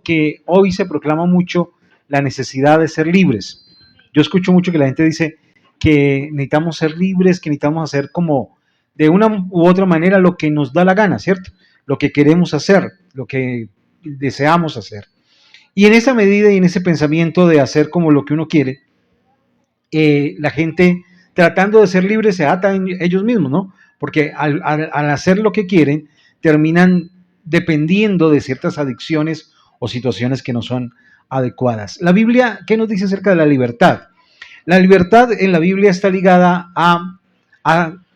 que hoy se proclama mucho la necesidad de ser libres. Yo escucho mucho que la gente dice que necesitamos ser libres, que necesitamos hacer como de una u otra manera lo que nos da la gana, ¿cierto? Lo que queremos hacer, lo que deseamos hacer. Y en esa medida y en ese pensamiento de hacer como lo que uno quiere, la gente tratando de ser libre se ata en ellos mismos, ¿no? Porque al hacer lo que quieren, terminan dependiendo de ciertas adicciones o situaciones que no son adecuadas. La Biblia, ¿qué nos dice acerca de la libertad? La libertad en la Biblia está ligada a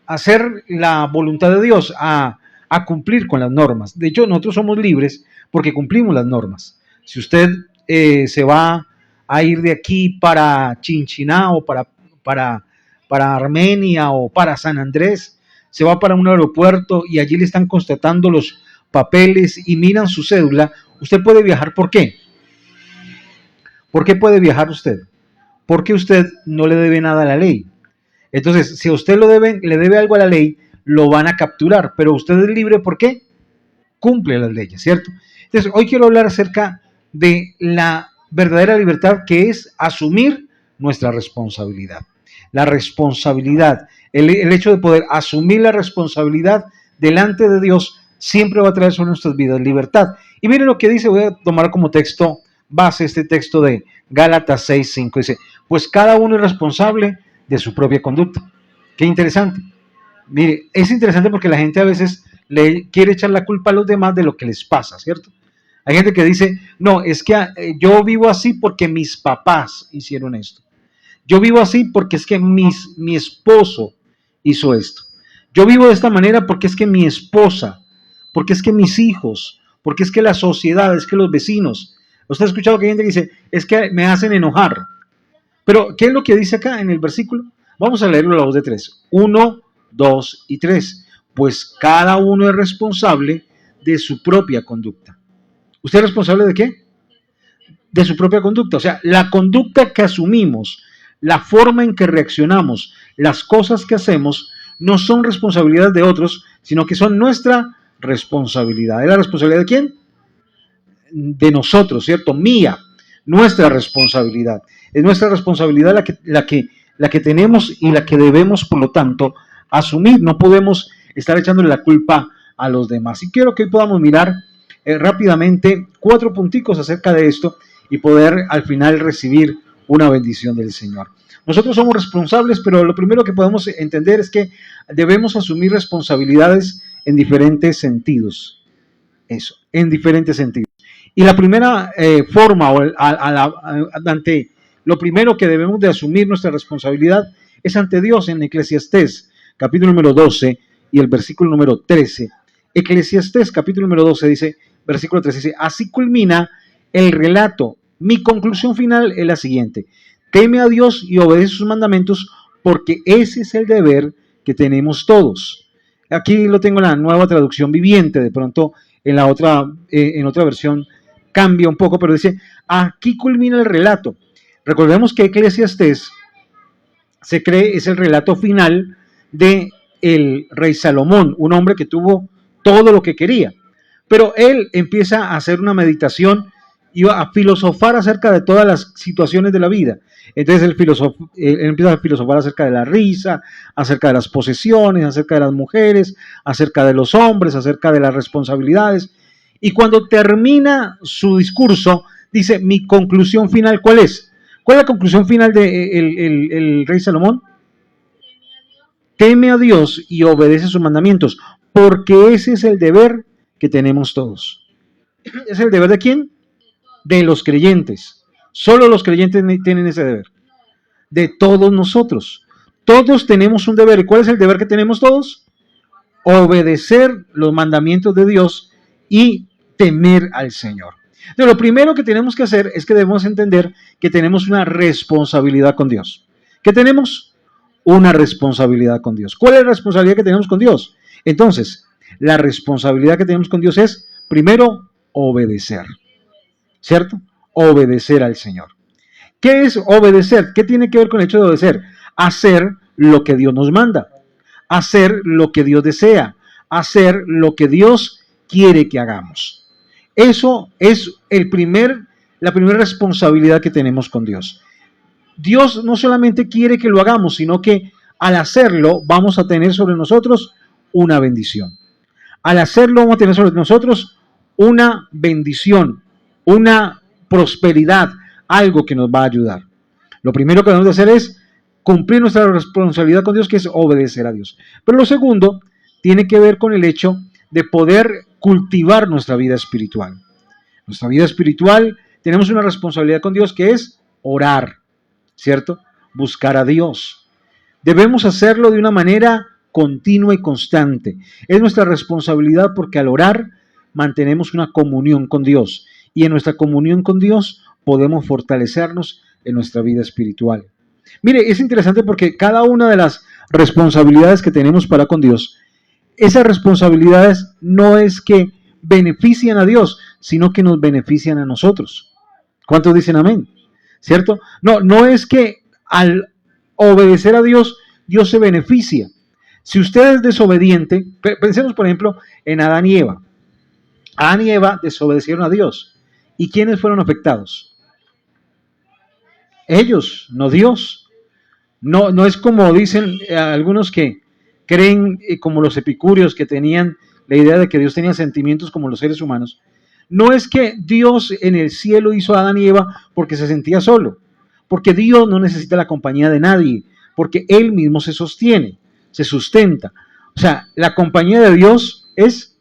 hacer la voluntad de Dios, a cumplir con las normas. De hecho, nosotros somos libres porque cumplimos las normas. Si usted se va a ir de aquí para Chinchiná o para Armenia o para San Andrés, se va para un aeropuerto y allí le están constatando los papeles y miran su cédula, usted puede viajar. ¿Por qué? ¿Por qué puede viajar usted? Porque usted no le debe nada a la ley. Entonces, si a usted le debe algo a la ley, lo van a capturar, pero usted es libre. ¿Por qué? Cumple las leyes, ¿cierto? Entonces, hoy quiero hablar acerca de la verdadera libertad, que es asumir nuestra responsabilidad. La responsabilidad, el hecho de poder asumir la responsabilidad delante de Dios, siempre va a traer sobre nuestras vidas libertad. Y miren lo que dice, voy a tomar como texto base este texto de Gálatas 6:5, dice, pues cada uno es responsable de su propia conducta. Qué interesante. Mire, es interesante porque la gente a veces le quiere echar la culpa a los demás de lo que les pasa, ¿cierto? Hay gente que dice, no, es que yo vivo así porque mis papás hicieron esto. Yo vivo así porque es que mi esposo hizo esto. Yo vivo de esta manera porque es que mi esposa, porque es que mis hijos, porque es que la sociedad, es que los vecinos. ¿Usted ha escuchado que hay gente que dice, es que me hacen enojar? Pero, ¿qué es lo que dice acá en el versículo? Vamos a leerlo a la voz de 3. 1, 2 y 3. Pues cada uno es responsable de su propia conducta. ¿Usted es responsable de qué? De su propia conducta. O sea, la conducta que asumimos, la forma en que reaccionamos, las cosas que hacemos, no son responsabilidad de otros, sino que son nuestra responsabilidad. ¿Es la responsabilidad de quién? De nosotros, ¿cierto? Mía, nuestra responsabilidad. Es nuestra responsabilidad la que tenemos y la que debemos, por lo tanto, asumir. No podemos estar echándole la culpa a los demás. Y quiero que hoy podamos mirar rápidamente 4 punticos acerca de esto y poder al final recibir una bendición del Señor. Nosotros somos responsables, pero lo primero que podemos entender es que debemos asumir responsabilidades en diferentes sentidos. Eso, en diferentes sentidos. Y la primera forma, ante lo primero que debemos de asumir nuestra responsabilidad es ante Dios en Eclesiastés, capítulo número 12 y el versículo número 13. Eclesiastés, capítulo número 12, dice, versículo 13, dice, así culmina el relato. Mi conclusión final es la siguiente. Teme a Dios y obedece sus mandamentos, porque ese es el deber que tenemos todos. Aquí lo tengo en la Nueva Traducción Viviente, de pronto en otra versión cambia un poco, pero dice, aquí culmina el relato. Recordemos que Eclesiastés se cree es el relato final de el rey Salomón, un hombre que tuvo todo lo que quería, pero él empieza a hacer una meditación y a filosofar acerca de todas las situaciones de la vida. Entonces él empieza a filosofar acerca de la risa, acerca de las posesiones, acerca de las mujeres, acerca de los hombres, acerca de las responsabilidades. Y cuando termina su discurso, dice, mi conclusión final, ¿cuál es? ¿Cuál es la conclusión final del rey Salomón? Teme a Dios y obedece sus mandamientos, porque ese es el deber que tenemos todos. ¿Es el deber de quién? De los creyentes. Solo los creyentes tienen ese deber. De todos nosotros. Todos tenemos un deber. ¿Y cuál es el deber que tenemos todos? Obedecer los mandamientos de Dios y temer al Señor. Entonces, lo primero que tenemos que hacer es que debemos entender que tenemos una responsabilidad con Dios. ¿Qué tenemos? Una responsabilidad con Dios. ¿Cuál es la responsabilidad que tenemos con Dios? Entonces, la responsabilidad que tenemos con Dios es, primero, obedecer. ¿Cierto? Obedecer al Señor. ¿Qué es obedecer? ¿Qué tiene que ver con el hecho de obedecer? Hacer lo que Dios nos manda. Hacer lo que Dios desea. Hacer lo que Dios quiere que hagamos. Eso es la primera responsabilidad que tenemos con Dios. Dios no solamente quiere que lo hagamos, sino que al hacerlo vamos a tener sobre nosotros una bendición. Al hacerlo vamos a tener sobre nosotros una bendición, una prosperidad, algo que nos va a ayudar. Lo primero que debemos de hacer es cumplir nuestra responsabilidad con Dios, que es obedecer a Dios. Pero lo segundo tiene que ver con el hecho de poder cultivar nuestra vida espiritual. Nuestra vida espiritual, tenemos una responsabilidad con Dios que es orar, ¿cierto? Buscar a Dios. Debemos hacerlo de una manera continua y constante. Es nuestra responsabilidad porque al orar mantenemos una comunión con Dios y en nuestra comunión con Dios podemos fortalecernos en nuestra vida espiritual. Mire, es interesante porque cada una de las responsabilidades que tenemos para con Dios, esas responsabilidades no es que benefician a Dios, sino que nos benefician a nosotros. ¿Cuántos dicen amén? ¿Cierto? No es que al obedecer a Dios, Dios se beneficia. Si usted es desobediente, pensemos por ejemplo en Adán y Eva. Adán y Eva desobedecieron a Dios. ¿Y quiénes fueron afectados? Ellos, no Dios. No es como dicen algunos que creen, como los epicúreos que tenían la idea de que Dios tenía sentimientos como los seres humanos. No es que Dios en el cielo hizo a Adán y Eva porque se sentía solo, porque Dios no necesita la compañía de nadie, porque Él mismo se sostiene, se sustenta. O sea, la compañía de Dios es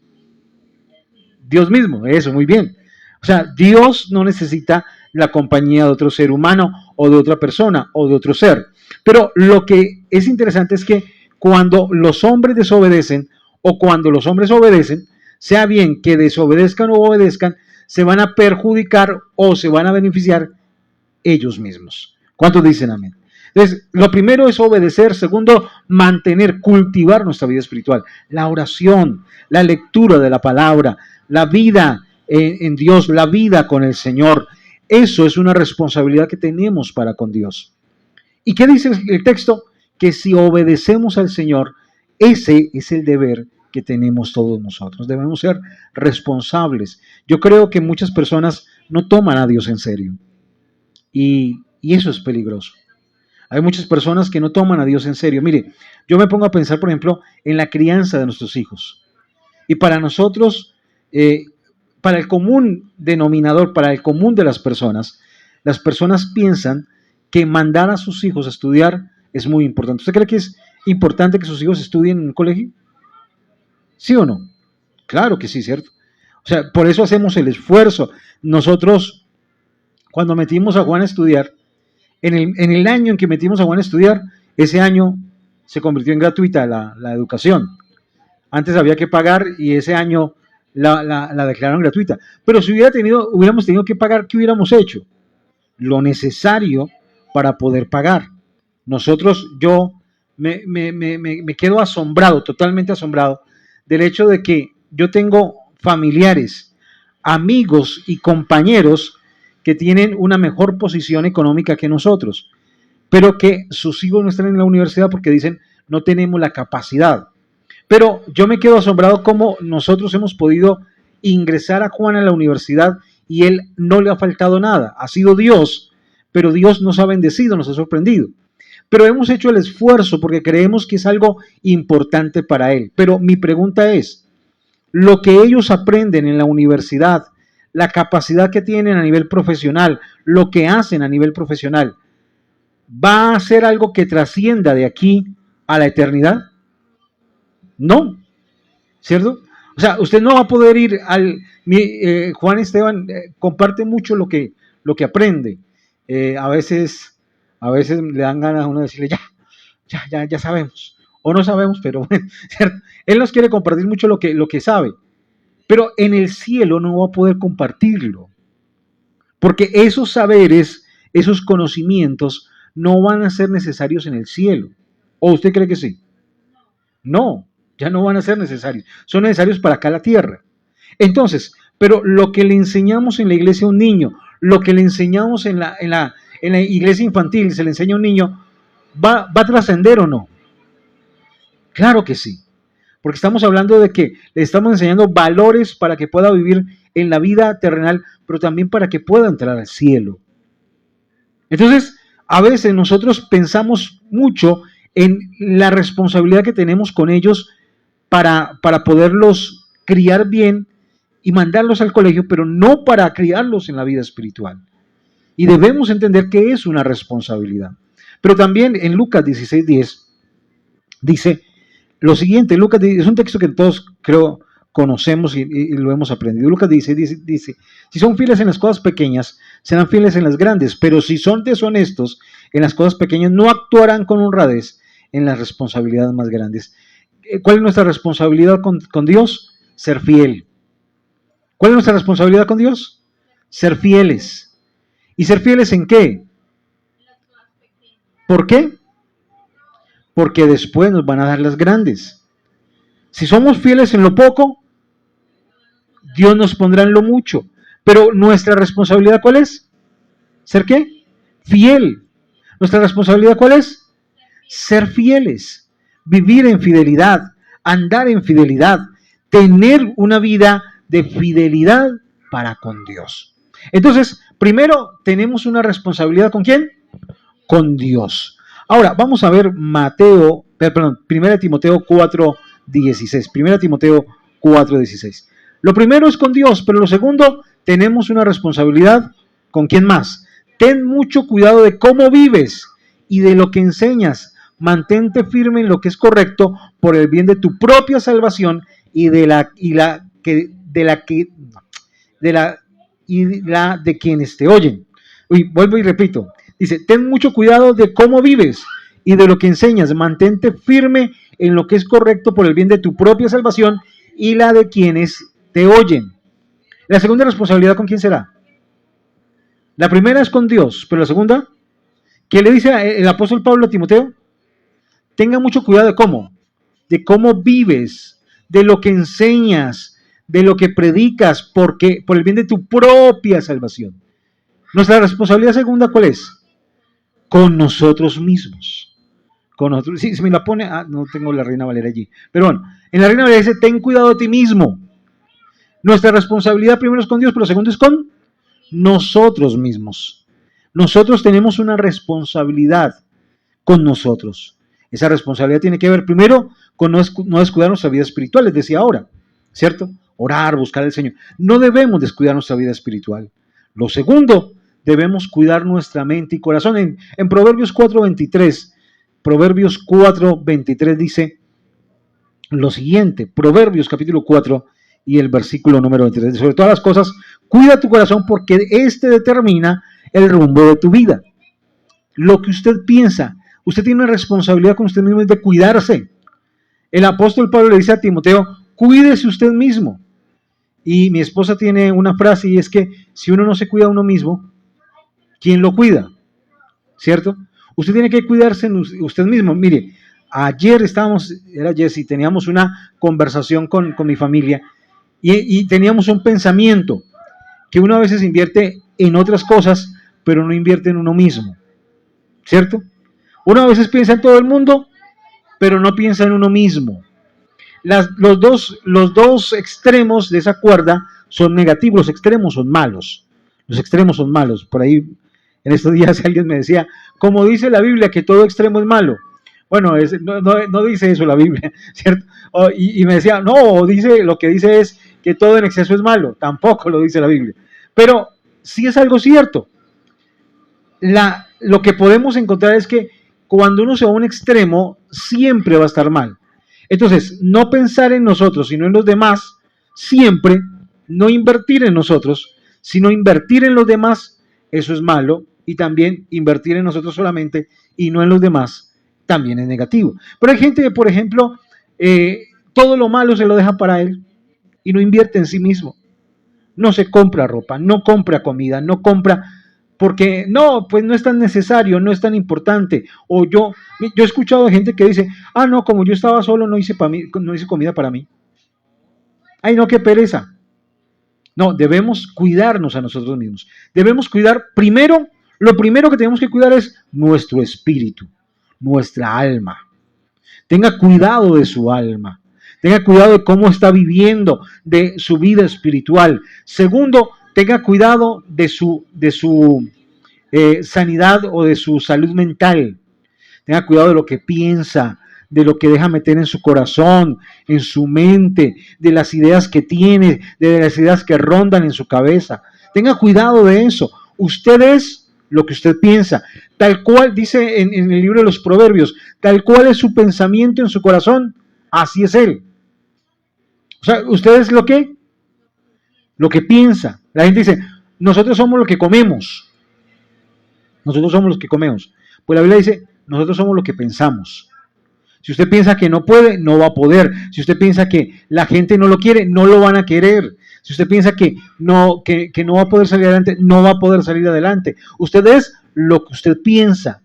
Dios mismo, eso, muy bien. O sea, Dios no necesita la compañía de otro ser humano o de otra persona o de otro ser. Pero lo que es interesante es que cuando los hombres desobedecen o cuando los hombres obedecen, sea bien que desobedezcan o obedezcan, se van a perjudicar o se van a beneficiar ellos mismos. ¿Cuántos dicen amén? Entonces, lo primero es obedecer. Segundo, mantener, cultivar nuestra vida espiritual. La oración, la lectura de la palabra, la vida en Dios, la vida con el Señor. Eso es una responsabilidad que tenemos para con Dios. ¿Y qué dice el texto? Que si obedecemos al Señor, ese es el deber que tenemos todos nosotros. Debemos ser responsables. Yo creo que muchas personas no toman a Dios en serio. Y eso es peligroso. Hay muchas personas que no toman a Dios en serio. Mire, yo me pongo a pensar, por ejemplo, en la crianza de nuestros hijos. Y para nosotros, para el común denominador, para el común de las personas piensan que mandar a sus hijos a estudiar es muy importante. ¿Usted cree que es importante que sus hijos estudien en un colegio? ¿Sí o no? Claro que sí, ¿cierto? O sea, por eso hacemos el esfuerzo. Nosotros, cuando metimos a Juan a estudiar, en el año en que metimos a Juan a estudiar, ese año se convirtió en gratuita la educación. Antes había que pagar y ese año la declararon gratuita. Pero si hubiéramos tenido que pagar, ¿qué hubiéramos hecho? Lo necesario para poder pagar. Yo me quedo asombrado, totalmente asombrado, del hecho de que yo tengo familiares, amigos y compañeros que tienen una mejor posición económica que nosotros, pero que sus hijos no están en la universidad porque dicen no tenemos la capacidad. Pero yo me quedo asombrado cómo nosotros hemos podido ingresar a Juan a la universidad y él no le ha faltado nada. Ha sido Dios, pero Dios nos ha bendecido, nos ha sorprendido. Pero hemos hecho el esfuerzo porque creemos que es algo importante para él. Pero mi pregunta es, lo que ellos aprenden en la universidad, la capacidad que tienen a nivel profesional, lo que hacen a nivel profesional, ¿va a ser algo que trascienda de aquí a la eternidad? No, ¿cierto? O sea, usted no va a poder ir Juan Esteban comparte mucho lo que aprende. A veces le dan ganas a uno de decirle, ya sabemos. O no sabemos, pero bueno, ¿cierto? Él nos quiere compartir mucho lo que sabe. Pero en el cielo no va a poder compartirlo. Porque esos saberes, esos conocimientos, no van a ser necesarios en el cielo. ¿O usted cree que sí? No, ya no van a ser necesarios. Son necesarios para acá la tierra. Entonces, pero lo que le enseñamos en la iglesia a un niño, lo que le enseñamos en la iglesia infantil, se le enseña a un niño, ¿va a trascender o no? Claro que sí. porque estamos hablando de que le estamos enseñando valores para que pueda vivir en la vida terrenal, pero también para que pueda entrar al cielo. Entonces, a veces nosotros pensamos mucho en la responsabilidad que tenemos con ellos para poderlos criar bien y mandarlos al colegio, pero no para criarlos en la vida espiritual. Y debemos entender que es una responsabilidad. Pero también en Lucas 16:10 dice lo siguiente. Lucas es un texto que todos creo conocemos y lo hemos aprendido. Lucas dice, si son fieles en las cosas pequeñas, serán fieles en las grandes, pero si son deshonestos en las cosas pequeñas, no actuarán con honradez en las responsabilidades más grandes. ¿Cuál es nuestra responsabilidad con Dios? Ser fiel. ¿Cuál es nuestra responsabilidad con Dios? Ser fieles. ¿Y ser fieles en qué? ¿Por qué? Porque después nos van a dar las grandes. Si somos fieles en lo poco, Dios nos pondrá en lo mucho. Pero nuestra responsabilidad, ¿cuál es? ¿Ser qué? Fiel. ¿Nuestra responsabilidad cuál es? Ser fieles. Vivir en fidelidad. Andar en fidelidad. Tener una vida de fidelidad para con Dios. Entonces, primero tenemos una responsabilidad ¿con quién? Con Dios. Ahora, vamos a ver 1 Timoteo 4:16. 1 Timoteo 4:16. Lo primero es con Dios, pero lo segundo, tenemos una responsabilidad ¿con quién más? Ten mucho cuidado de cómo vives y de lo que enseñas. Mantente firme en lo que es correcto por el bien de tu propia salvación y de la de quienes te oyen. Vuelvo y repito. Dice, ten mucho cuidado de cómo vives y de lo que enseñas. Mantente firme en lo que es correcto por el bien de tu propia salvación y la de quienes te oyen. La segunda responsabilidad, ¿con quién será? La primera es con Dios, pero la segunda, ¿qué le dice el apóstol Pablo a Timoteo? Tenga mucho cuidado de cómo vives, de lo que enseñas, de lo que predicas, porque por el bien de tu propia salvación. Nuestra responsabilidad segunda, ¿cuál es? Con nosotros mismos. Con nosotros. Si me la pone, no tengo la Reina Valera allí. Pero bueno, en la Reina Valera dice, ten cuidado de ti mismo. Nuestra responsabilidad primero es con Dios, pero segundo es con nosotros mismos. Nosotros tenemos una responsabilidad con nosotros. Esa responsabilidad tiene que ver primero con no descuidar nuestra vida espiritual, les decía ahora, ¿cierto? Orar, buscar al Señor. No debemos descuidar nuestra vida espiritual. Lo segundo, debemos cuidar nuestra mente y corazón. En Proverbios 4:23 dice lo siguiente, Proverbios capítulo 4 y el versículo número 23. Sobre todas las cosas, cuida tu corazón porque este determina el rumbo de tu vida. Lo que usted piensa, usted tiene una responsabilidad con usted mismo de cuidarse. El apóstol Pablo le dice a Timoteo, cuídese usted mismo. Y mi esposa tiene una frase y es que si uno no se cuida a uno mismo, ¿quién lo cuida? ¿Cierto? Usted tiene que cuidarse usted mismo. Mire, ayer teníamos una conversación con mi familia y teníamos un pensamiento que uno a veces invierte en otras cosas, pero no invierte en uno mismo. ¿Cierto? Uno a veces piensa en todo el mundo, pero no piensa en uno mismo. Los dos extremos de esa cuerda son negativos, los extremos son malos. Los extremos son malos. Por ahí, en estos días alguien me decía, como dice la Biblia, que todo extremo es malo. Bueno, no dice eso la Biblia, ¿cierto? Y me decía, no, lo que dice es que todo en exceso es malo. Tampoco lo dice la Biblia. Pero sí es algo cierto. Lo que podemos encontrar es que cuando uno se va a un extremo, siempre va a estar mal. Entonces, no pensar en nosotros, sino en los demás, siempre, no invertir en nosotros, sino invertir en los demás, eso es malo, y también invertir en nosotros solamente y no en los demás, también es negativo. Pero hay gente que, por ejemplo, todo lo malo se lo deja para él y no invierte en sí mismo. No se compra ropa, no compra comida, no compra... Porque no, pues no es tan necesario, no es tan importante. O yo he escuchado gente que dice, no, como yo estaba solo, no hice comida para mí. Ay, no, qué pereza. No, debemos cuidarnos a nosotros mismos. Debemos cuidar primero, lo primero que tenemos que cuidar es nuestro espíritu, nuestra alma. Tenga cuidado de su alma. Tenga cuidado de cómo está viviendo, de su vida espiritual. Segundo, tenga cuidado de su sanidad o de su salud mental. Tenga cuidado de lo que piensa, de lo que deja meter en su corazón, en su mente, de las ideas que tiene, de las ideas que rondan en su cabeza. Tenga cuidado de eso. Usted es lo que usted piensa. Tal cual, dice en el libro de los Proverbios, tal cual es su pensamiento en su corazón, así es él. O sea, usted es lo que piensa. La gente dice, nosotros somos lo que comemos. Nosotros somos los que comemos. Pues la Biblia dice, nosotros somos lo que pensamos. Si usted piensa que no puede, no va a poder. Si usted piensa que la gente no lo quiere, no lo van a querer. Si usted piensa que no va a poder salir adelante, no va a poder salir adelante. Usted es lo que usted piensa.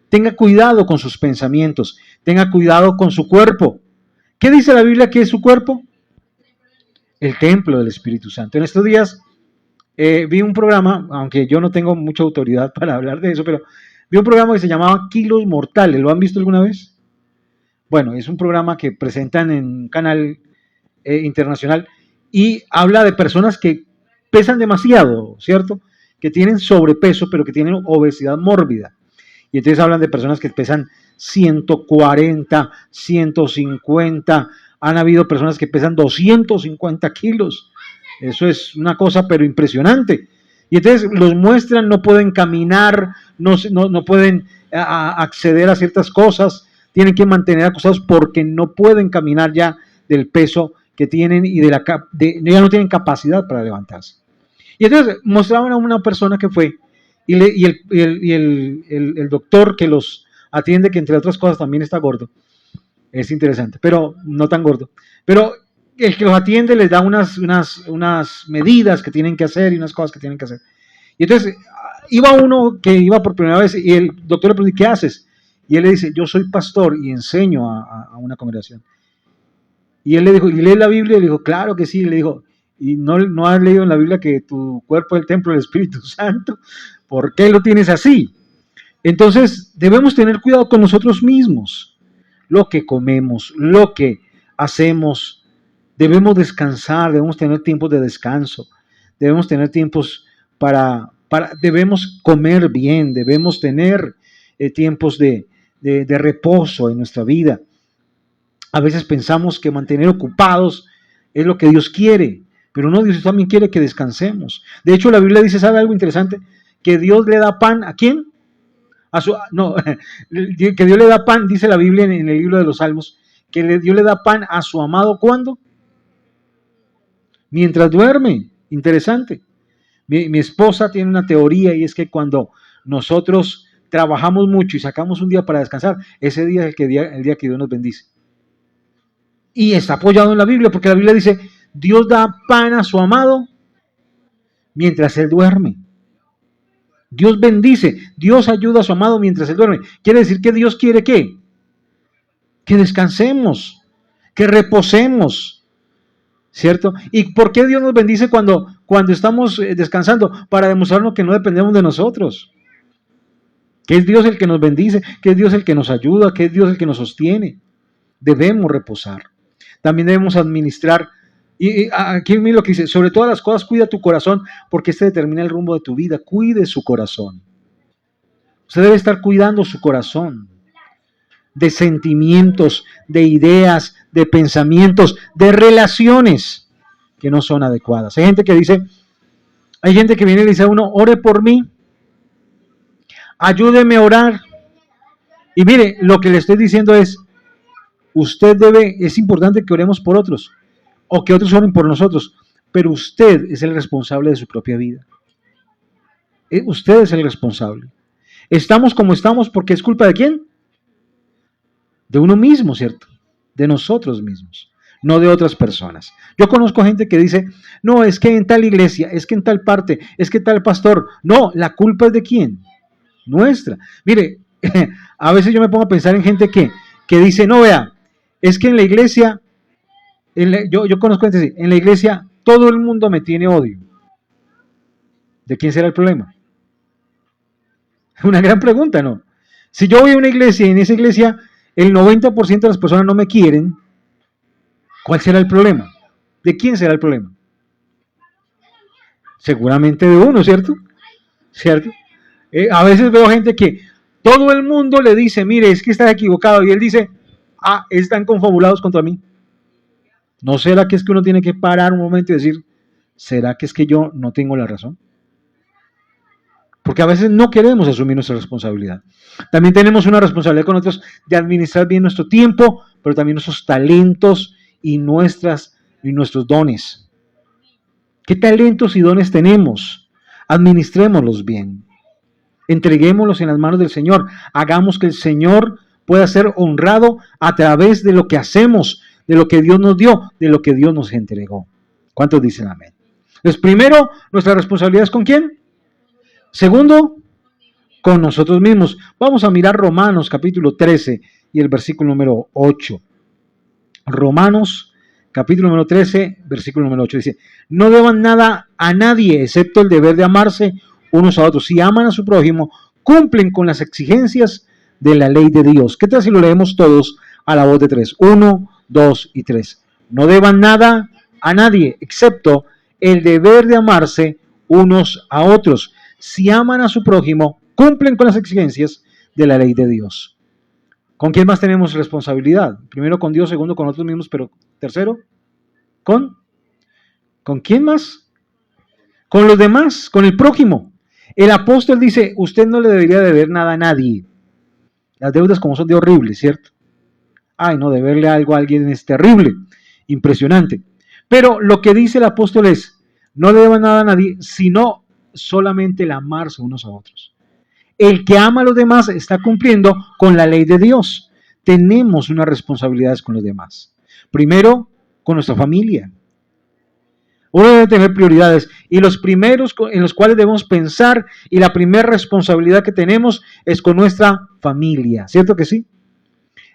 Tenga cuidado con sus pensamientos. Tenga cuidado con su cuerpo. ¿Qué dice la Biblia que es su cuerpo? El templo del Espíritu Santo. En estos días vi un programa, aunque yo no tengo mucha autoridad para hablar de eso, pero vi un programa que se llamaba Kilos Mortales. ¿Lo han visto alguna vez? Bueno, es un programa que presentan en un canal internacional y habla de personas que pesan demasiado, ¿cierto? Que tienen sobrepeso, pero que tienen obesidad mórbida. Y entonces hablan de personas que pesan 140, 150. Han habido personas que pesan 250 kilos. Eso es una cosa, pero impresionante. Y entonces los muestran, no pueden caminar, no pueden acceder a ciertas cosas, tienen que mantener acostados porque no pueden caminar ya del peso que tienen y ya no tienen capacidad para levantarse. Y entonces mostraban a una persona que fue y el doctor que los atiende, que entre otras cosas también está gordo, es interesante, pero no tan gordo, pero el que los atiende les da unas medidas que tienen que hacer y unas cosas que tienen que hacer. Y entonces iba uno que iba por primera vez y el doctor le pregunta, ¿qué haces? Y él le dice, yo soy pastor y enseño a una congregación. Y él le dijo, ¿y lee la Biblia? Y le dijo, claro que sí. Y le dijo, ¿y no has leído en la Biblia que tu cuerpo es el templo del Espíritu Santo? ¿Por qué lo tienes así? Entonces debemos tener cuidado con nosotros mismos. Lo que comemos, lo que hacemos. Debemos descansar, debemos tener tiempos de descanso. Debemos tener tiempos debemos comer bien, debemos tener tiempos de reposo en nuestra vida. A veces pensamos que mantener ocupados es lo que Dios quiere, pero no, Dios también quiere que descansemos. De hecho, la Biblia dice, ¿sabe algo interesante? Que Dios le da pan, ¿a quién? Que Dios le da pan, dice la Biblia en el libro de los Salmos, que Dios le da pan a su amado, ¿cuándo? Mientras duerme. Interesante. Mi esposa tiene una teoría y es que cuando nosotros trabajamos mucho y sacamos un día para descansar, ese día es el día que Dios nos bendice. Y está apoyado en la Biblia, porque la Biblia dice, Dios da pan a su amado mientras él duerme. Dios bendice, Dios ayuda a su amado mientras él duerme. Quiere decir que Dios quiere ¿qué? Que descansemos, que reposemos, ¿cierto? ¿Y por qué Dios nos bendice cuando estamos descansando? Para demostrarnos que no dependemos de nosotros. Que es Dios el que nos bendice, que es Dios el que nos ayuda, que es Dios el que nos sostiene. Debemos reposar. También debemos administrar. Y aquí mira lo que dice, sobre todas las cosas cuida tu corazón, porque este determina el rumbo de tu vida. Cuide su corazón. Usted debe estar cuidando su corazón. De sentimientos, de ideas, de pensamientos, de relaciones que no son adecuadas. Hay gente que viene y le dice a uno, ore por mí, ayúdeme a orar. Y mire, lo que le estoy diciendo es, es importante que oremos por otros, o que otros oren por nosotros, pero usted es el responsable de su propia vida. Usted es el responsable. Estamos como estamos porque es culpa de ¿quién? De uno mismo, ¿cierto? De nosotros mismos, no de otras personas. Yo conozco gente que dice, no, es que en tal iglesia, es que en tal parte, es que tal pastor. No, la culpa es de ¿quién? Nuestra. Mire, a veces yo me pongo a pensar en gente que dice, no, vea, es que en la iglesia, yo conozco gente así, en la iglesia todo el mundo me tiene odio. ¿De quién será el problema? Una gran pregunta, ¿no? Si yo voy a una iglesia y en esa iglesia el 90% de las personas no me quieren, ¿Cuál será el problema? ¿De quién será el problema? Seguramente de uno, ¿cierto? ¿Cierto? A veces veo gente que todo el mundo le dice, mire, es que estás equivocado, y él dice, están confabulados contra mí. ¿No será que es que uno tiene que parar un momento y decir, ¿será que es que yo no tengo la razón? Porque a veces no queremos asumir nuestra responsabilidad. También tenemos una responsabilidad con otros de administrar bien nuestro tiempo, pero también nuestros talentos y nuestros dones. ¿Qué talentos y dones tenemos? Administrémoslos bien. Entreguémoslos en las manos del Señor. Hagamos que el Señor pueda ser honrado a través de lo que hacemos, de lo que Dios nos dio, de lo que Dios nos entregó. ¿Cuántos dicen amén? Entonces, primero, nuestra responsabilidad es ¿con quién? Segundo, con nosotros mismos. Vamos a mirar Romanos capítulo 13 y el versículo número 8. Romanos capítulo número 13, versículo número 8. Dice, no deban nada a nadie excepto el deber de amarse unos a otros. Si aman a su prójimo, cumplen con las exigencias de la ley de Dios. ¿Qué tal si lo leemos todos a la voz de 3? 1, 2 y 3. No deban nada a nadie excepto el deber de amarse unos a otros. Si aman a su prójimo, cumplen con las exigencias de la ley de Dios. ¿Con quién más tenemos responsabilidad? Primero con Dios, segundo con nosotros mismos, pero tercero, ¿con quién más? Con los demás, con el prójimo. El apóstol dice, usted no le debería deber nada a nadie. Las deudas como son de horribles, ¿cierto? No, deberle algo a alguien es terrible, impresionante. Pero lo que dice el apóstol es, no le deban nada a nadie, sino solamente el amarse unos a otros. El que ama a los demás está cumpliendo con la ley de Dios. Tenemos unas responsabilidades con los demás. Primero, con nuestra familia. Uno debe tener prioridades y los primeros en los cuales debemos pensar y la primera responsabilidad que tenemos es con nuestra familia. ¿Cierto que sí?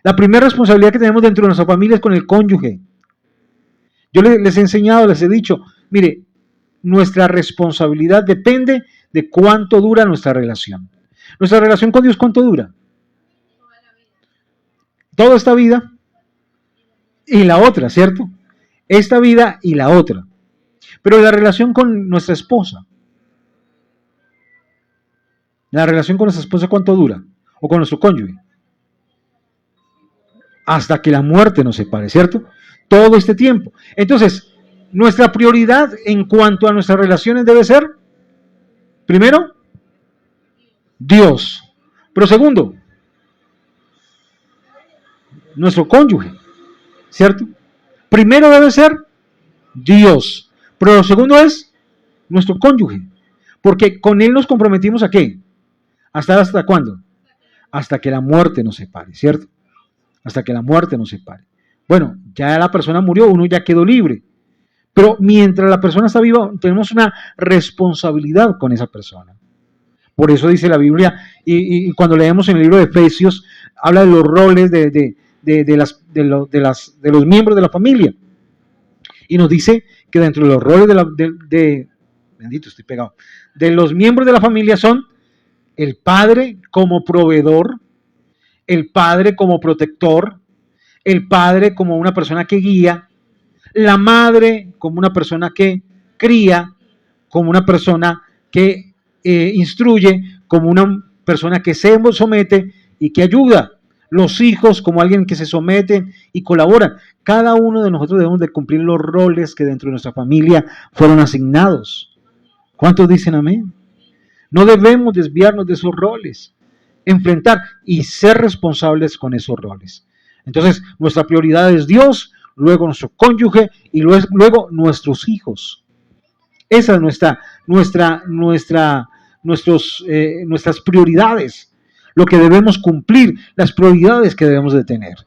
La primera responsabilidad que tenemos dentro de nuestra familia es con el cónyuge. Yo les he enseñado, les he dicho, mire, nuestra responsabilidad depende de cuánto dura nuestra relación. Nuestra relación con Dios, ¿cuánto dura? Toda esta vida y la otra, ¿cierto? Esta vida y la otra. Pero la relación con nuestra esposa, ¿cuánto dura? O con nuestro cónyuge. Hasta que la muerte nos separe, ¿cierto? Todo este tiempo. Entonces, nuestra prioridad en cuanto a nuestras relaciones debe ser, primero, Dios. Pero segundo, nuestro cónyuge, ¿cierto? Primero debe ser Dios. Pero lo segundo es nuestro cónyuge. Porque con él nos comprometimos ¿a qué? ¿Hasta cuándo? Hasta que la muerte nos separe, ¿cierto? Hasta que la muerte nos separe. Bueno, ya la persona murió, uno ya quedó libre. Pero mientras la persona está viva, tenemos una responsabilidad con esa persona. Por eso dice la Biblia, y cuando leemos en el libro de Efesios, habla de los roles de los miembros de la familia. Y nos dice que dentro de los roles bendito, estoy pegado, de los miembros de la familia son el padre como proveedor, el padre como protector, el padre como una persona que guía, la madre como una persona que cría, como una persona que instruye, como una persona que se somete y que ayuda, los hijos como alguien que se somete y colabora. Cada uno de nosotros debemos de cumplir los roles que dentro de nuestra familia fueron asignados. ¿Cuántos dicen amén? No debemos desviarnos de esos roles, enfrentar y ser responsables con esos roles. Entonces, nuestra prioridad es Dios, luego nuestro cónyuge y luego nuestros hijos. Esa es nuestras prioridades, lo que debemos cumplir, las prioridades que debemos de tener.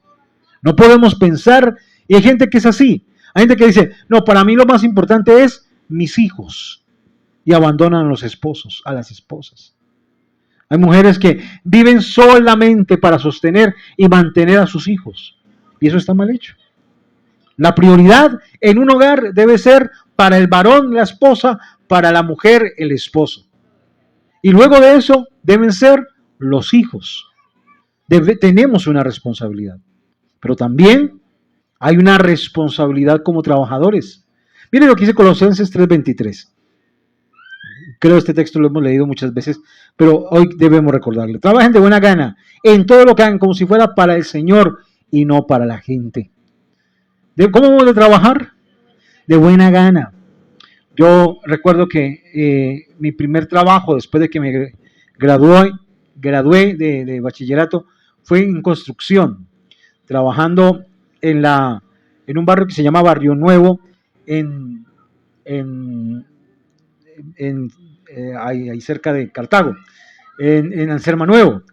No podemos pensar, y hay gente que es así, hay gente que dice, no, para mí lo más importante es mis hijos, y abandonan a los esposos, a las esposas. Hay mujeres que viven solamente para sostener y mantener a sus hijos, y eso está mal hecho. La prioridad en un hogar debe ser para el varón la esposa, para la mujer el esposo. Y luego de eso deben ser los hijos. Tenemos una responsabilidad. Pero también Hay una responsabilidad como trabajadores. Miren lo que dice Colosenses 3:23. Creo que este texto lo hemos leído muchas veces, pero hoy debemos recordarle. Trabajen de buena gana en todo lo que hagan, como si fuera para el Señor y no para la gente. ¿Cómo vamos a trabajar? De buena gana. Yo recuerdo que mi primer trabajo, después de que me gradué de bachillerato, fue en construcción, trabajando en un barrio que se llama Barrio Nuevo, ahí cerca de Cartago, en Anserma Nuevo.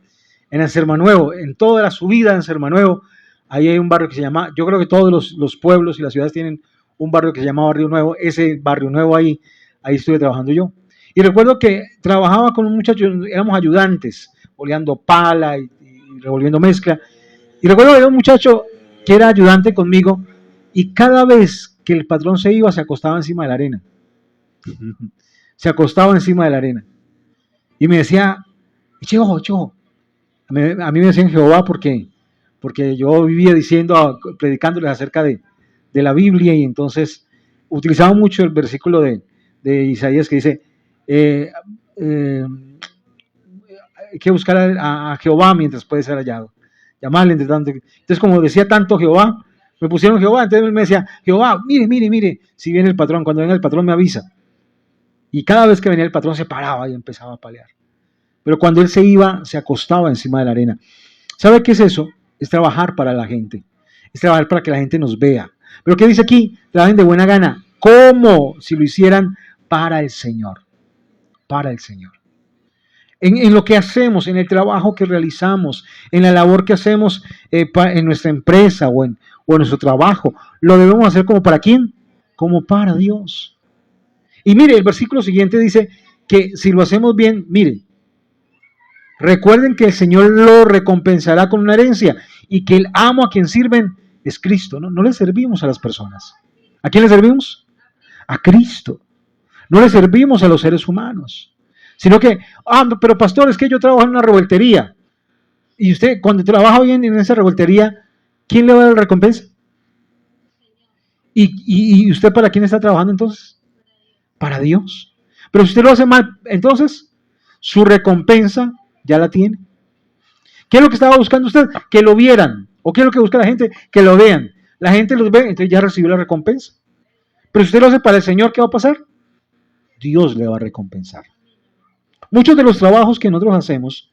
En toda la subida de Anserma Nuevo, ahí hay un barrio que se llama, yo creo que todos los pueblos y las ciudades tienen un barrio que se llama Barrio Nuevo. Ese Barrio Nuevo ahí estuve trabajando yo. Y recuerdo que trabajaba con un muchacho, éramos ayudantes, oleando pala y revolviendo mezcla. Y recuerdo que era un muchacho que era ayudante conmigo y cada vez que el patrón se iba se acostaba encima de la arena. Se acostaba encima de la arena. Y me decía, eche ojo. A mí me decían Jehová porque yo vivía predicándoles acerca de la Biblia, y entonces utilizaba mucho el versículo de Isaías que dice, hay que buscar a Jehová mientras puede ser hallado, llamarle entre tanto. Entonces, como decía tanto Jehová, me pusieron Jehová, entonces él me decía, Jehová, mire, si viene el patrón, cuando venga el patrón me avisa. Y cada vez que venía el patrón se paraba y empezaba a palear. Pero cuando él se iba, se acostaba encima de la arena. ¿Sabe qué es eso? Es trabajar para la gente. Es trabajar para que la gente nos vea. Pero ¿qué dice aquí? Trabajen de buena gana. ¿Cómo? Si lo hicieran para el Señor. Para el Señor. En lo que hacemos, en el trabajo que realizamos, en la labor que hacemos en nuestra empresa o en nuestro trabajo, lo debemos hacer como para ¿quién? Como para Dios. Y mire, el versículo siguiente dice que si lo hacemos bien, mire, recuerden que el Señor lo recompensará con una herencia y que el amo a quien sirven es Cristo. No le servimos a las personas. ¿A quién le servimos? A Cristo. No le servimos a los seres humanos. Sino que, pero pastor, es que yo trabajo en una revoltería. Y usted, cuando trabaja bien en esa revoltería, ¿quién le va a dar la recompensa? ¿Y usted para quién está trabajando entonces? Para Dios. Pero si usted lo hace mal, entonces su recompensa ya la tiene. ¿Qué es lo que estaba buscando usted? Que lo vieran. ¿O qué es lo que busca la gente? Que lo vean. La gente los ve, entonces ya recibió la recompensa. Pero si usted lo hace para el Señor, ¿qué va a pasar? Dios le va a recompensar. Muchos de los trabajos que nosotros hacemos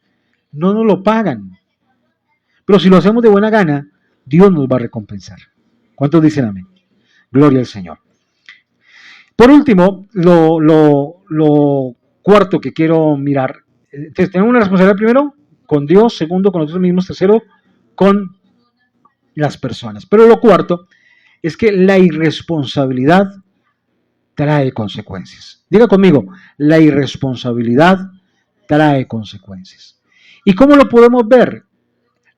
no nos lo pagan. Pero si lo hacemos de buena gana, Dios nos va a recompensar. ¿Cuántos dicen amén? Gloria al Señor. Por último, lo cuarto que quiero mirar. Entonces, tenemos una responsabilidad primero con Dios, segundo con nosotros mismos, tercero con las personas. Pero lo cuarto es que la irresponsabilidad trae consecuencias. Diga conmigo, la irresponsabilidad trae consecuencias. ¿Y cómo lo podemos ver?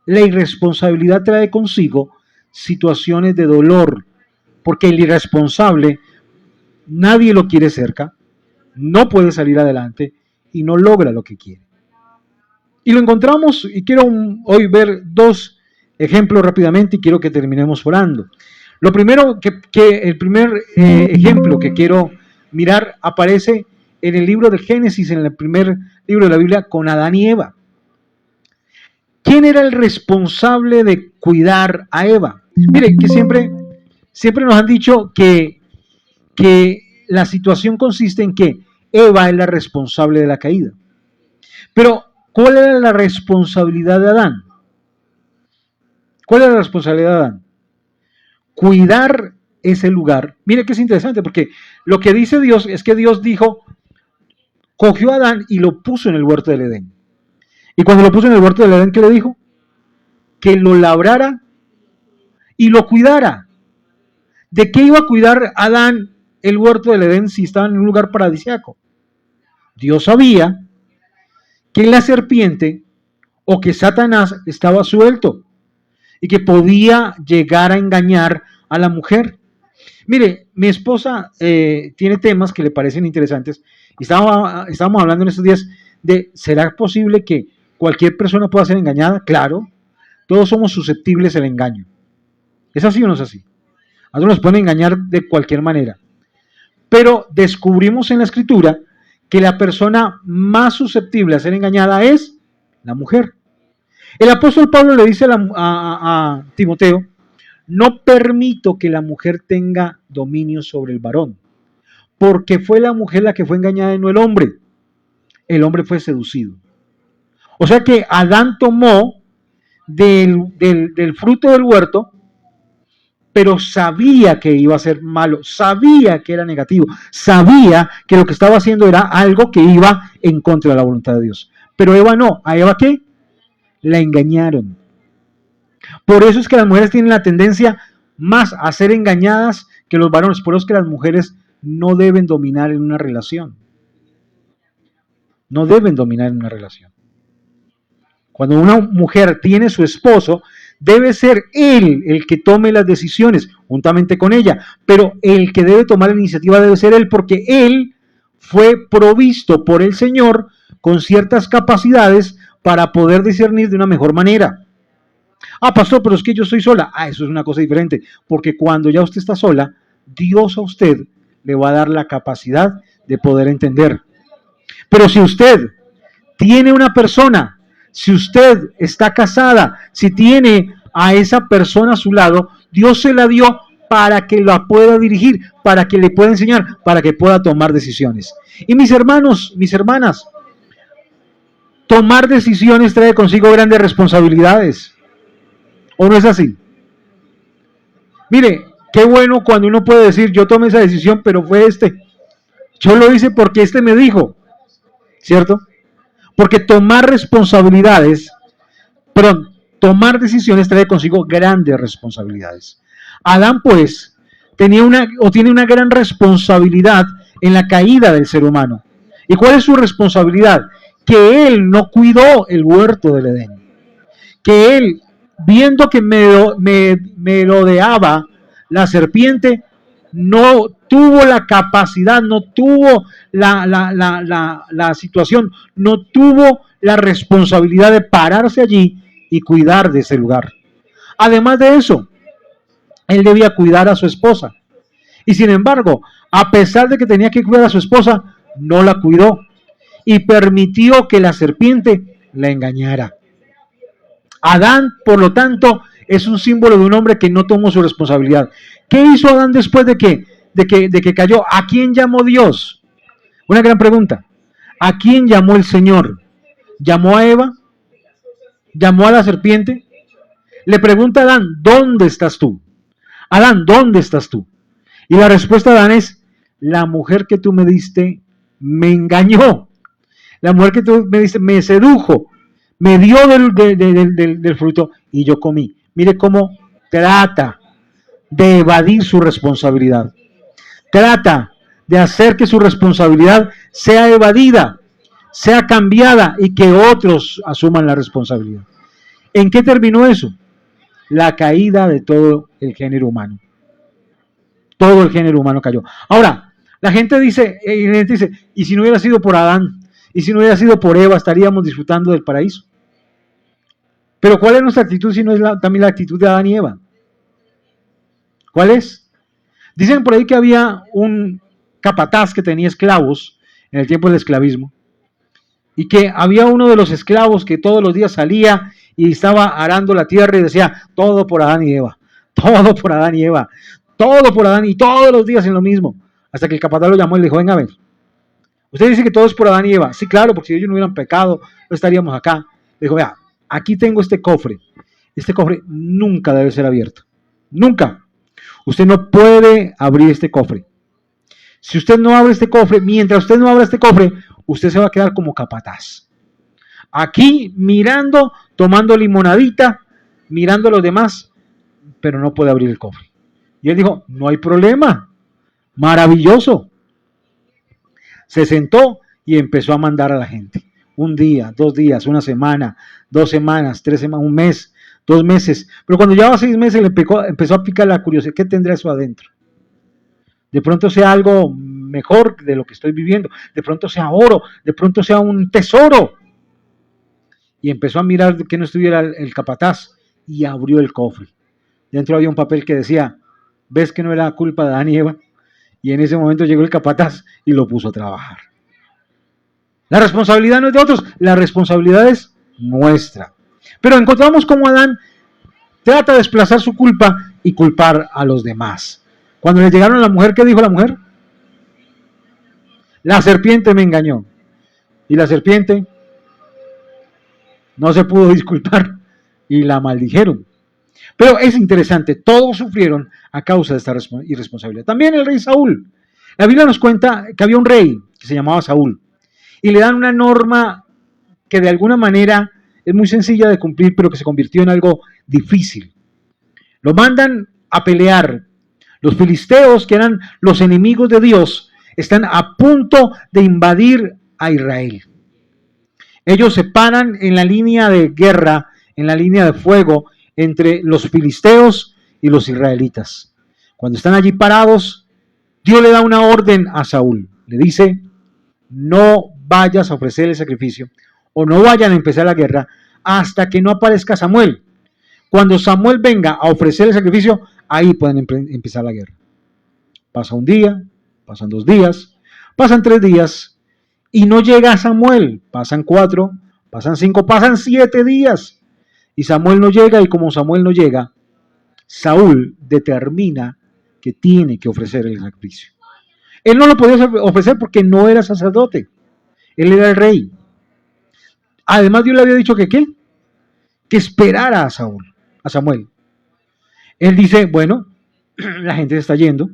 La irresponsabilidad trae consigo situaciones de dolor, porque el irresponsable nadie lo quiere cerca, no puede salir adelante y no logra lo que quiere. Y lo encontramos, y quiero hoy ver dos ejemplos rápidamente y quiero que terminemos orando. Lo primero, el primer ejemplo que quiero mirar aparece en el libro de Génesis, en el primer libro de la Biblia, con Adán y Eva. ¿Quién era el responsable de cuidar a Eva? Mire, que siempre nos han dicho que la situación consiste en que Eva es la responsable de la caída. Pero, ¿cuál era la responsabilidad de Adán? ¿Cuál era la responsabilidad de Adán? Cuidar ese lugar. Mire que es interesante, porque lo que dice Dios es que Dios dijo, cogió a Adán y lo puso en el huerto del Edén. Y cuando lo puso en el huerto del Edén, ¿qué le dijo? Que lo labrara y lo cuidara. ¿De qué iba a cuidar Adán el huerto del Edén si estaba en un lugar paradisíaco? Dios sabía que la serpiente o que Satanás estaba suelto y que podía llegar a engañar a la mujer. Mire, mi esposa tiene temas que le parecen interesantes y estábamos hablando en estos días de, ¿será posible que cualquier persona pueda ser engañada? Claro, todos somos susceptibles al engaño. ¿Es así o no es así? A nosotros nos pueden engañar de cualquier manera. Pero descubrimos en la Escritura que la persona más susceptible a ser engañada es la mujer. El apóstol Pablo le dice a Timoteo, no permito que la mujer tenga dominio sobre el varón, porque fue la mujer la que fue engañada y no el hombre. El hombre fue seducido. O sea que Adán tomó del fruto del huerto, pero sabía que iba a ser malo, sabía que era negativo, sabía que lo que estaba haciendo era algo que iba en contra de la voluntad de Dios. Pero Eva no. ¿A Eva qué? La engañaron. Por eso es que las mujeres tienen la tendencia más a ser engañadas que los varones. Por eso es que las mujeres no deben dominar en una relación. No deben dominar en una relación. Cuando una mujer tiene su esposo, debe ser él el que tome las decisiones, juntamente con ella. Pero el que debe tomar la iniciativa debe ser él, porque él fue provisto por el Señor con ciertas capacidades para poder discernir de una mejor manera. Ah, pastor, pero es que yo estoy sola. Ah, eso es una cosa diferente, porque cuando ya usted está sola, Dios a usted le va a dar la capacidad de poder entender. Pero si usted tiene una persona, si usted está casada, si tiene a esa persona a su lado, Dios se la dio para que la pueda dirigir, para que le pueda enseñar, para que pueda tomar decisiones. Y mis hermanos, mis hermanas, tomar decisiones trae consigo grandes responsabilidades. ¿O no es así? Mire, qué bueno cuando uno puede decir, yo tomé esa decisión, pero fue este. Yo lo hice porque este me dijo, ¿cierto? Porque tomar responsabilidades, perdón, tomar decisiones trae consigo grandes responsabilidades. Adán, pues, tiene una gran responsabilidad en la caída del ser humano. ¿Y cuál es su responsabilidad? Que él no cuidó el huerto del Edén. Que él, viendo que me rodeaba la serpiente, no tuvo la capacidad, no tuvo la situación, no tuvo la responsabilidad de pararse allí y cuidar de ese lugar. Además de eso, él debía cuidar a su esposa. Y sin embargo, a pesar de que tenía que cuidar a su esposa, no la cuidó y permitió que la serpiente la engañara. Adán, por lo tanto, es un símbolo de un hombre que no tomó su responsabilidad. ¿Qué hizo Adán después de que cayó? ¿A quién llamó Dios? Una gran pregunta. ¿A quién llamó el Señor? ¿Llamó a Eva? ¿Llamó a la serpiente? Le pregunta a Adán, ¿dónde estás tú? Adán, ¿dónde estás tú? Y la respuesta de Adán es, la mujer que tú me diste me engañó. La mujer que tú me diste me sedujo. Me dio del fruto y yo comí. Mire cómo trata de evadir su responsabilidad. Trata de hacer que su responsabilidad sea evadida, sea cambiada y que otros asuman la responsabilidad. ¿En qué terminó eso? La caída de todo el género humano. Todo el género humano cayó. Ahora, la gente dice, ¿y si no hubiera sido por Adán? ¿Y si no hubiera sido por Eva, estaríamos disfrutando del paraíso? Pero ¿cuál es nuestra actitud si no es también la actitud de Adán y Eva? ¿Cuál es? Dicen por ahí que había un capataz que tenía esclavos en el tiempo del esclavismo y que había uno de los esclavos que todos los días salía y estaba arando la tierra y decía, todo por Adán y Eva, todo por Adán y Eva, todo por Adán y todos los días en lo mismo. Hasta que el capataz lo llamó y le dijo, venga a ver, usted dice que todo es por Adán y Eva. Sí, claro, porque si ellos no hubieran pecado, no estaríamos acá. Le dijo, vea, aquí tengo este cofre. Este cofre nunca debe ser abierto. Nunca. Usted no puede abrir este cofre. Si usted no abre este cofre, mientras usted no abra este cofre, usted se va a quedar como capataz. Aquí mirando, tomando limonadita, mirando a los demás, pero no puede abrir el cofre. Y él dijo, no hay problema. Maravilloso. Se sentó y empezó a mandar a la gente. Un día, 2 días, una semana, 2 semanas, 3 semanas, un mes, 2 meses. Pero cuando llevaba 6 meses le empezó a picar la curiosidad. ¿Qué tendrá eso adentro? De pronto sea algo mejor de lo que estoy viviendo. De pronto sea oro. De pronto sea un tesoro. Y empezó a mirar que no estuviera el capataz. Y abrió el cofre. Dentro había un papel que decía, ves que no era culpa de Adán y Eva, y en ese momento llegó el capataz y lo puso a trabajar. La responsabilidad no es de otros, la responsabilidad es nuestra. Pero encontramos cómo Adán trata de desplazar su culpa y culpar a los demás. Cuando le llegaron a la mujer, ¿qué dijo la mujer? La serpiente me engañó. Y la serpiente no se pudo disculpar y la maldijeron. Pero es interesante, todos sufrieron a causa de esta irresponsabilidad. También el rey Saúl. La Biblia nos cuenta que había un rey que se llamaba Saúl y le dan una norma que de alguna manera es muy sencilla de cumplir, pero que se convirtió en algo difícil. Lo mandan a pelear. Los filisteos, que eran los enemigos de Dios, están a punto de invadir a Israel. Ellos se paran en la línea de guerra, en la línea de fuego entre los filisteos y los israelitas. Cuando están allí parados, Dios le da una orden a Saúl. Le dice, no vayas a ofrecer el sacrificio o no vayan a empezar la guerra hasta que no aparezca Samuel. Cuando Samuel venga a ofrecer el sacrificio, ahí pueden empezar la guerra. Pasa un día, pasan 2 días, pasan 3 días y no llega Samuel. Pasan 4, pasan 5, pasan 7 días y Samuel no llega, y como Samuel no llega, Saúl determina que tiene que ofrecer el sacrificio. Él no lo podía ofrecer porque no era sacerdote, él era el rey. Además Dios le había dicho que ¿qué? Que esperara a Samuel. Él dice, bueno, la gente se está yendo,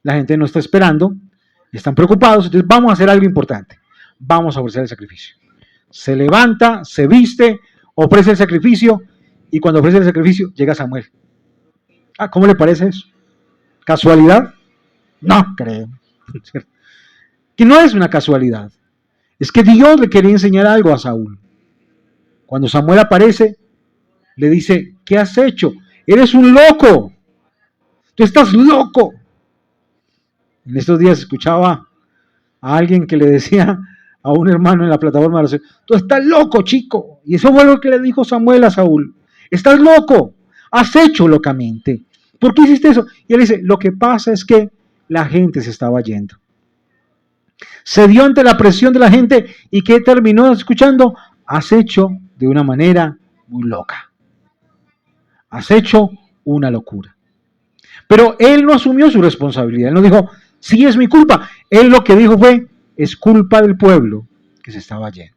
la gente no está esperando, están preocupados, entonces vamos a hacer algo importante, vamos a ofrecer el sacrificio. Se levanta, se viste, ofrece el sacrificio, y cuando ofrece el sacrificio llega Samuel. ¿Cómo le parece eso? ¿Casualidad? No creo. Que no es una casualidad, es que Dios le quería enseñar algo a Saúl. Cuando Samuel aparece, le dice, ¿qué has hecho? Eres un loco, tú estás loco. En estos días escuchaba a alguien que le decía a un hermano en la plataforma de oración, tú estás loco, chico. Y eso fue lo que le dijo Samuel a Saúl. Estás loco, has hecho locamente. ¿Por qué hiciste eso? Y él dice, lo que pasa es que la gente se estaba yendo. Se dio ante la presión de la gente, y ¿qué terminó escuchando? Has hecho de una manera muy loca. Has hecho una locura. Pero él no asumió su responsabilidad. Él no dijo, sí, es mi culpa. Él lo que dijo fue, es culpa del pueblo que se estaba yendo.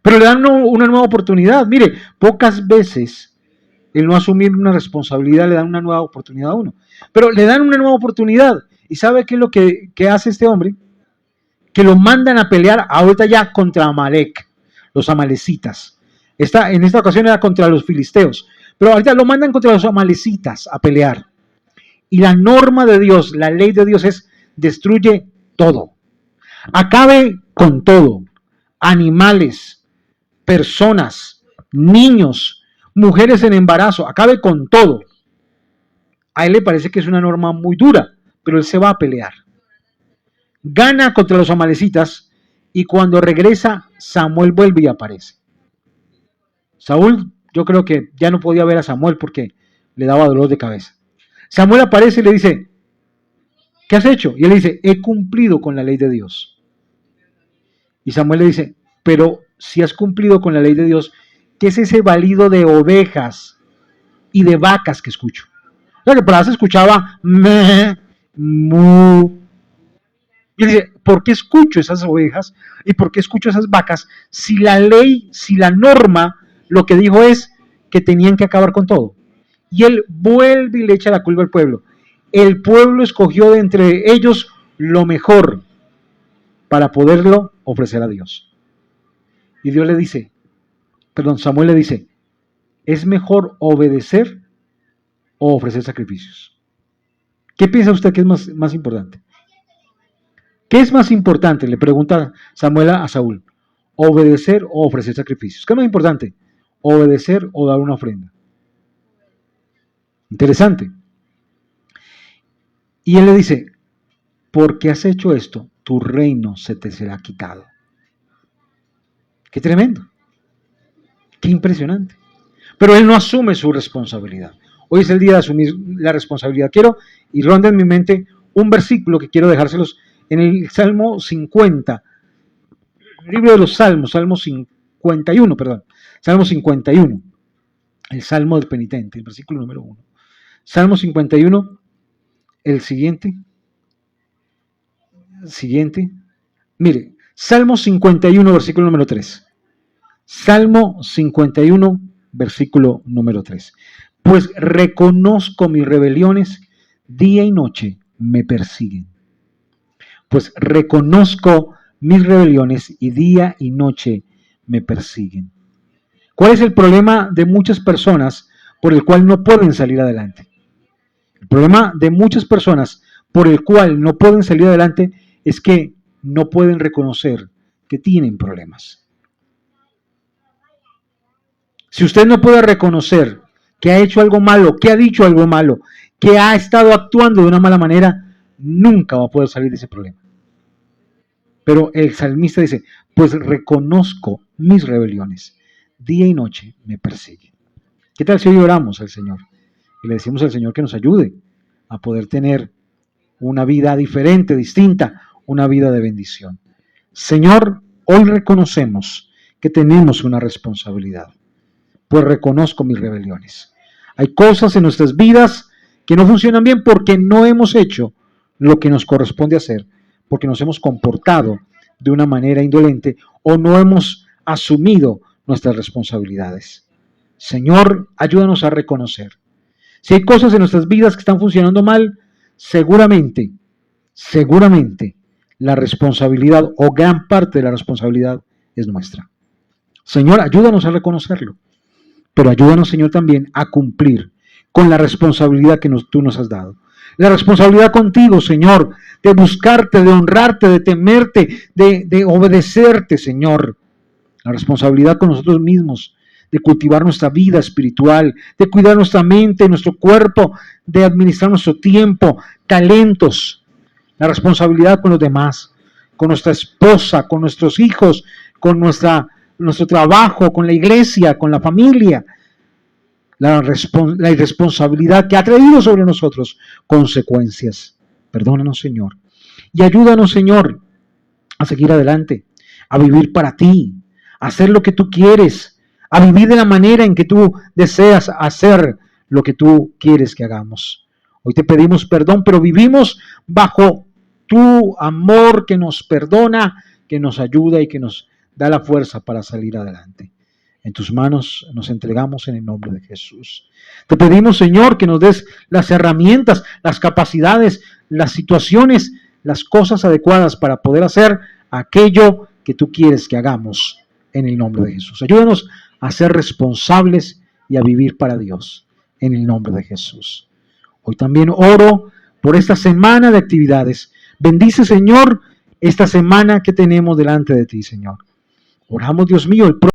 Pero le dan una nueva oportunidad. Mire, pocas veces el no asumir una responsabilidad le dan una nueva oportunidad a uno. Pero le dan una nueva oportunidad. ¿Y sabe qué es lo que hace este hombre? Que lo mandan a pelear ahorita ya contra Amalek, los amalecitas. En esta ocasión era contra los filisteos. Pero ahorita lo mandan contra los amalecitas a pelear. Y la norma de Dios, la ley de Dios es, destruye todo. Acabe con todo. Animales, personas, niños, mujeres en embarazo, acabe con todo. A él le parece que es una norma muy dura, pero él se va a pelear. Gana contra los amalecitas, y cuando regresa, Samuel vuelve y aparece. Saúl, yo creo que ya no podía ver a Samuel porque le daba dolor de cabeza. Samuel aparece y le dice, ¿qué has hecho? Y él le dice, he cumplido con la ley de Dios. Y Samuel le dice, pero si has cumplido con la ley de Dios, ¿qué es ese balido de ovejas y de vacas que escucho? O sea, que por ahí se escuchaba me, mu. Y él dice, ¿por qué escucho esas ovejas y por qué escucho esas vacas si la ley, si la norma, lo que dijo es que tenían que acabar con todo? Y él vuelve y le echa la culpa al pueblo. El pueblo escogió de entre ellos lo mejor para poderlo ofrecer a Dios. Y Dios le dice, Samuel le dice, ¿es mejor obedecer o ofrecer sacrificios? ¿Qué piensa usted que es más importante? ¿Qué es más importante? Le pregunta Samuel a Saúl. ¿Obedecer o ofrecer sacrificios? ¿Qué es más importante? ¿Obedecer o dar una ofrenda? Interesante. Y él le dice, porque has hecho esto, tu reino se te será quitado. Qué tremendo. Qué impresionante. Pero él no asume su responsabilidad. Hoy es el día de asumir la responsabilidad. Quiero y ronda en mi mente un versículo que quiero dejárselos en el Salmo 50, el libro de los Salmos, Salmo 51, perdón, Salmo 51, el Salmo del penitente, el versículo número 1. Salmo 51, el siguiente, mire, Salmo 51, versículo número 3. Salmo 51, versículo número 3. Pues reconozco mis rebeliones, día y noche me persiguen. Pues reconozco mis rebeliones y día y noche me persiguen. ¿Cuál es el problema de muchas personas por el cual no pueden salir adelante? El problema de muchas personas por el cual no pueden salir adelante es que no pueden reconocer que tienen problemas. Si usted no puede reconocer que ha hecho algo malo, que ha dicho algo malo, que ha estado actuando de una mala manera, nunca va a poder salir de ese problema. Pero el salmista dice, pues reconozco mis rebeliones, día y noche me persiguen. ¿Qué tal si hoy oramos al Señor y le decimos al Señor que nos ayude a poder tener una vida diferente, distinta, una vida de bendición? Señor, hoy reconocemos que tenemos una responsabilidad, pues reconozco mis rebeliones. Hay cosas en nuestras vidas que no funcionan bien porque no hemos hecho lo que nos corresponde hacer, porque nos hemos comportado de una manera indolente o no hemos asumido nuestras responsabilidades. Señor, ayúdanos a reconocer. Si hay cosas en nuestras vidas que están funcionando mal, seguramente, la responsabilidad o gran parte de la responsabilidad es nuestra. Señor, ayúdanos a reconocerlo, pero ayúdanos, Señor, también a cumplir con la responsabilidad que tú nos has dado. La responsabilidad contigo, Señor, de buscarte, de honrarte, de temerte, de obedecerte, Señor. La responsabilidad con nosotros mismos, de cultivar nuestra vida espiritual, de cuidar nuestra mente, nuestro cuerpo, de administrar nuestro tiempo, talentos. La responsabilidad con los demás, con nuestra esposa, con nuestros hijos, con nuestro trabajo, con la iglesia, con la familia. La irresponsabilidad que ha traído sobre nosotros consecuencias. Perdónanos, Señor. Y ayúdanos, Señor, a seguir adelante, a vivir para ti, a hacer lo que tú quieres, a vivir de la manera en que tú deseas hacer lo que tú quieres que hagamos. Hoy te pedimos perdón, pero vivimos bajo tu amor que nos perdona, que nos ayuda y que nos da la fuerza para salir adelante. En tus manos nos entregamos en el nombre de Jesús. Te pedimos, Señor, que nos des las herramientas, las capacidades, las situaciones, las cosas adecuadas para poder hacer aquello que tú quieres que hagamos en el nombre de Jesús. Ayúdanos a ser responsables y a vivir para Dios en el nombre de Jesús. Hoy también oro por esta semana de actividades. Bendice, Señor, esta semana que tenemos delante de ti, Señor. Oramos, Dios mío, el